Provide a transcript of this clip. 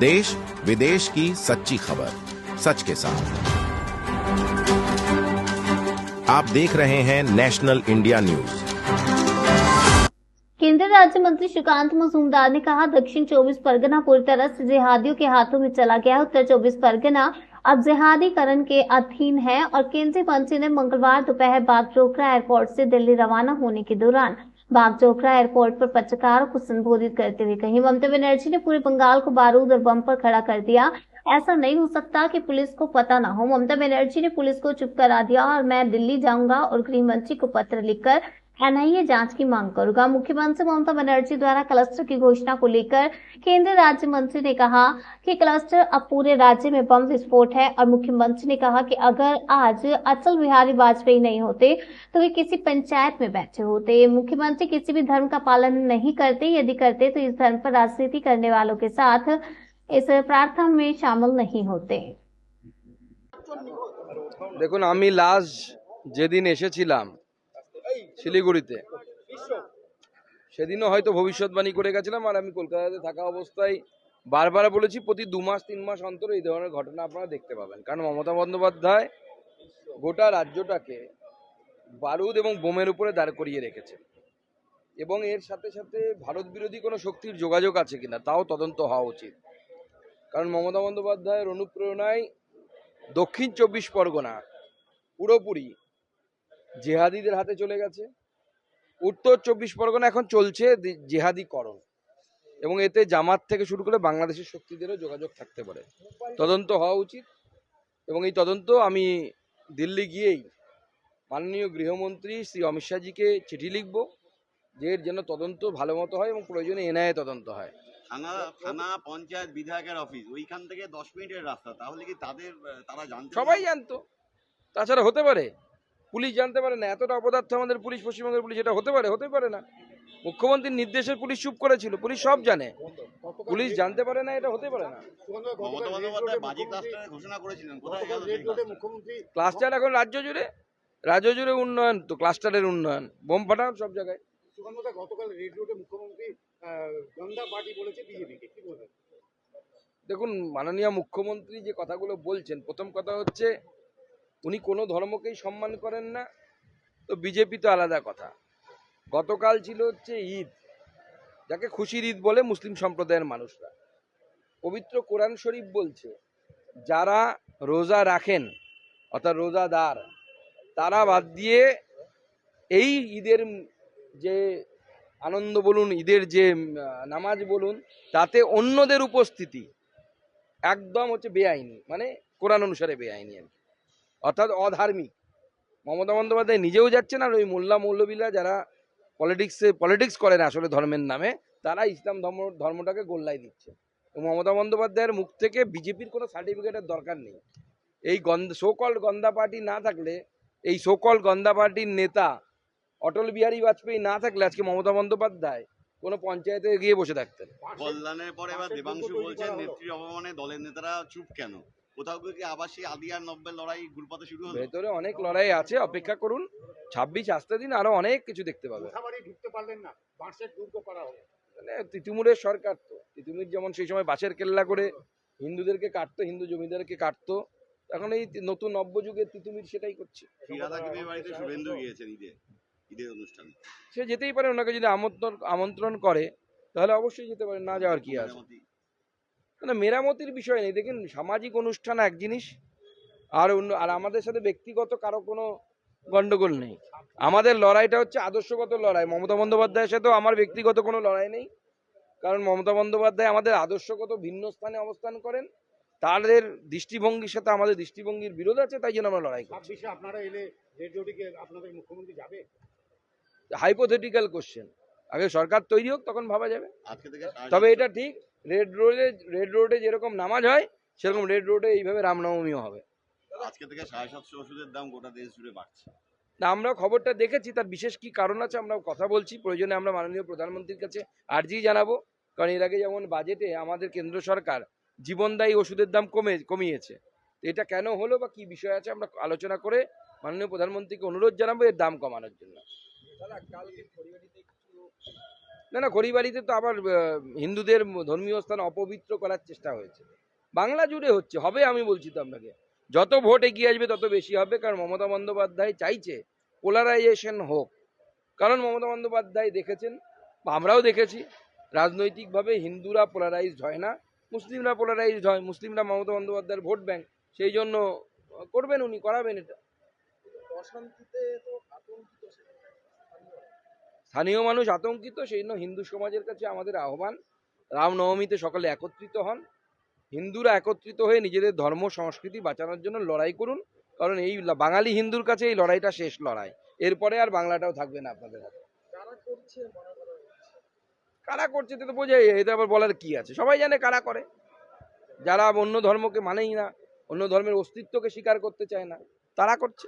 देश विदेश की सच्ची खबर सच के साथ। आप देख रहे हैं नेशनल इंडिया न्यूज। केंद्रीय राज्य मंत्री श्रीकांत मजूमदार ने कहा, दक्षिण 24 परगना पूरी तरह से जिहादियों के हाथों में चला गया। उत्तर 24 परगना अब जिहादीकरण के अधीन है। और केंद्रीय मंत्री ने मंगलवार दोपहर बागडोगरा एयरपोर्ट से दिल्ली रवाना होने के दौरान बागडोगरा एयरपोर्ट पर पत्रकारों को संबोधित करते हुए कही, ममता बनर्जी ने पूरे बंगाल को बारूद और बम पर खड़ा कर दिया। ऐसा नहीं हो सकता कि पुलिस को पता ना हो। ममता बनर्जी ने पुलिस को चुप करा दिया और मैं दिल्ली जाऊंगा और गृह मंत्री को पत्र लिखकर एनआईए जांच की मांग करूंगा। मुख्यमंत्री ममता बनर्जी द्वारा क्लस्टर की घोषणा को लेकर केंद्रीय राज्य मंत्री ने कहा कि क्लस्टर अब पूरे राज्य में बम विस्फोट है। और मुख्यमंत्री ने कहा कि अगर आज अटल बिहारी वाजपेयी नहीं होते तो वे किसी पंचायत में बैठे होते। मुख्यमंत्री किसी भी धर्म का पालन नहीं करते, यदि करते तो इस धर्म पर राजनीति करने वालों के साथ इस प्रार्थना में शामिल नहीं होते। দেখুন, আমি লাস্ট যেদিন এসেছিলাম শিলিগুড়িতে, সেদিনও হয়তো ভবিষ্যৎবাণী করে গেছিলাম। আর আমি কলকাতাতে থাকা অবস্থায় বারবার বলেছি, প্রতি 2 মাস 3 মাস অন্তর এই ধরনের ঘটনা আপনারা দেখতে পাবেন। কারণ মমতা বন্দ্যোপাধ্যায় গোটা রাজ্যটাকে বারুদ এবং বোমের উপরে দাঁড় করিয়ে রেখেছে এবং এর সাথে সাথে ভারত বিরোধী কোনো শক্তির যোগাযোগ আছে কিনা তাও তদন্ত হওয়া উচিত। কারণ মমতা বন্দ্যোপাধ্যায়ের অনুপ্রেরণায় দক্ষিণ 24 পরগনা পুরোপুরি জেহাদিদের হাতে চলে গেছে। উত্তর 24 পরগনা এখন চলছে জেহাদিকরণ এবং এতে জামাত থেকে শুরু করে বাংলাদেশের শক্তিদেরও যোগাযোগ থাকতে পারে। তদন্ত হওয়া উচিত এবং এই তদন্ত আমি দিল্লি গিয়েই মাননীয় গৃহমন্ত্রী শ্রী অমিত শাহজিকে চিঠি লিখব যে এর যেন তদন্ত ভালো মতো হয় এবং প্রয়োজনে এনআইএ তদন্ত হয়। থানা পঞ্চায়েত বিধায়কের অফিস ওইখান থেকে 10 মিনিটের রাস্তা, তাহলে কি তারা জানতো? সবাই জানতো, তাছাড়া হতে পারে পুলিশ জানতে পারে না? এতটা অপদার্থ আমাদের পুলিশ, পশ্চিমবঙ্গের পুলিশ, এটা হতে পারে? হতে পারে না। মুখ্যমন্ত্রীর নির্দেশে পুলিশ চুপ করেছিল, পুলিশ সব জানে, পুলিশ জানতে পারে না? এটা হতে পারে না। ক্লাস্টার এখন রাজ্য জুড়ে উন্নয়ন, তো ক্লাস্টারের উন্নয়ন, বোম ফাটান সব জায়গায়। দেখুন, মাননীয় মুখ্যমন্ত্রী যে কথাগুলো বলছেন, প্রথম কথা হচ্ছে উনি কোনো ধর্মকেই সম্মান করেন না, তো বিজেপি তো আলাদা কথা। গতকাল ছিল হচ্ছে ঈদ, যাকে খুশির ঈদ বলে মুসলিম সম্প্রদায়ের মানুষরা। পবিত্র কোরআন শরীফ বলছে যারা রোজা রাখেন অর্থাৎ রোজাদার, তারা বাদ দিয়ে এই ঈদের যে আনন্দ বলুন, ঈদের যে নামাজ বলুন, তাতে অন্যদের উপস্থিতি একদম হচ্ছে বেআইনি, মানে কোরআন অনুসারে বেআইনি, অর্থাৎ অধার্মিক। মমতা বন্দ্যোপাধ্যায় নিজেও যাচ্ছেন, আর ওই মোল্লা মৌলবীরা যারা পলিটিক্স করে না আসলে ধর্মের নামে, তারা ইসলাম ধর্মটাকে গোল্লাই দিচ্ছে। মমতা বন্দ্যোপাধ্যায়ের মুখ থেকে বিজেপির কোনো সার্টিফিকেটের দরকার নেই। এই সোকল গন্দা পার্টি না থাকলে, এই সোকল গন্দা পার্টির নেতা অটল বিহারী বাজপেয়ী না থাকলে আজকে মমতা বন্দ্যোপাধ্যায় কোনো পঞ্চায়েতে গিয়ে বসে থাকতেন। কল্যাণের পরে এবার দেবাংশু বলছেন নেত্রীর অপমানে দলের নেতারা চুপ কেন? কোথাও কি আবার সেই আদি আর 90 লড়াই ঘুরপাতে শুরু হলো? ভেতরে অনেক লড়াই আছে, অপেক্ষা করুন, 26 আসতে দিন, আরো অনেক কিছু দেখতে পাবে। মানে তিতুমিরের সরকার, তো তিতুমির যেমন সেই সময় বাঁশের কেল্লা করে হিন্দুদেরকে কাটতো, হিন্দু জমিদারকে কাটতো, এখন এই নতুন নব্যযুগের তিতুমির সেটাই করছে। সে যেতেই পারে, ওনাকে যদি আমন্ত্রণ করে তাহলে অবশ্যই যেতে পারে, না যাওয়ার কি আছে? মানে মেরামতির বিষয় নেই। দেখুন, সামাজিক অনুষ্ঠান এক জিনিস, আর আমাদের সাথে ব্যক্তিগত কারো কোনো গন্ডগোল নেই। আমাদের লড়াইটা হচ্ছে আদর্শগত লড়াই। মমতা বন্দ্যোপাধ্যায়ের সাথেও আমার ব্যক্তিগত কোনো লড়াই নেই, কারণ মমতা বন্দ্যোপাধ্যায় আমাদের আদর্শগত ভিন্ন স্থানে অবস্থান করেন, তাদের দৃষ্টিভঙ্গির সাথে আমাদের দৃষ্টিভঙ্গির বিরোধ আছে, তাই জন্য আমরা লড়াই করছি। হাইপোথেটিক্যাল কোশ্চেন, আগে সরকার তৈরি হোক, তখন ভাবা যাবে। তবে এটা ঠিক, রেড রোডে যেরকম নামাজ হয় সেরকম রেড রোডে এইভাবে রামনবমীও হবে। আজকে থেকে 750 ওষুধের দাম গোটা দেশ জুড়ে বাড়ছে। না, আমরা খবরটা দেখেছি, তার বিশেষ কি কারণ আছে আমরা কথা বলছি, প্রয়োজনে আমরা মাননীয় প্রধানমন্ত্রীর কাছে আর্জি জানাবো। কারণ এর আগে যেমন বাজেটে আমাদের কেন্দ্র সরকার জীবনদায়ী ওষুধের দাম কমিয়েছে, এটা কেন হলো বা কি বিষয় আছে আমরা আলোচনা করে মাননীয় প্রধানমন্ত্রীকে অনুরোধ জানাবো এর দাম কমানোর জন্য। না না, খড়িবাড়িতে তো আবার হিন্দুদের ধর্মীয় স্থান অপবিত্র করার চেষ্টা হয়েছে। বাংলা জুড়ে হচ্ছে, হবে, আমি বলছি তো আপনাকে। যত ভোট এগিয়ে আসবে তত বেশি হবে, কারণ মমতা বন্দ্যোপাধ্যায় চাইছে পোলারাইজেশন হোক। কারণ মমতা বন্দ্যোপাধ্যায় দেখেছেন, বা আমরাও দেখেছি, রাজনৈতিকভাবে হিন্দুরা পোলারাইজড হয় না, মুসলিমরা পোলারাইজড হয়। মুসলিমরা মমতা বন্দ্যোপাধ্যায়ের ভোট ব্যাংক, সেই জন্য করবেন, উনি করাবেন এটা। স্থানীয় মানুষ আতঙ্কিত, সেই জন্য হিন্দু সমাজের কাছে আমাদের আহ্বান, রামনবমীতে সকলে একত্রিত হন, হিন্দুরা একত্রিত হয়ে নিজেদের ধর্ম সংস্কৃতি বাঁচানোর জন্য লড়াই করুন। কারণ এই বাঙালি হিন্দুর কাছে এই লড়াইটা শেষ লড়াই, এরপরে আর বাংলাটাও থাকবে না আপনাদের হাতে। কারা করছে তো বোঝাই, এটা আবার বলার কি আছে, সবাই জানে কারা করে। যারা অন্য ধর্মকে মানেই না, অন্য ধর্মের অস্তিত্বকে স্বীকার করতে চায় না, তারা করছে।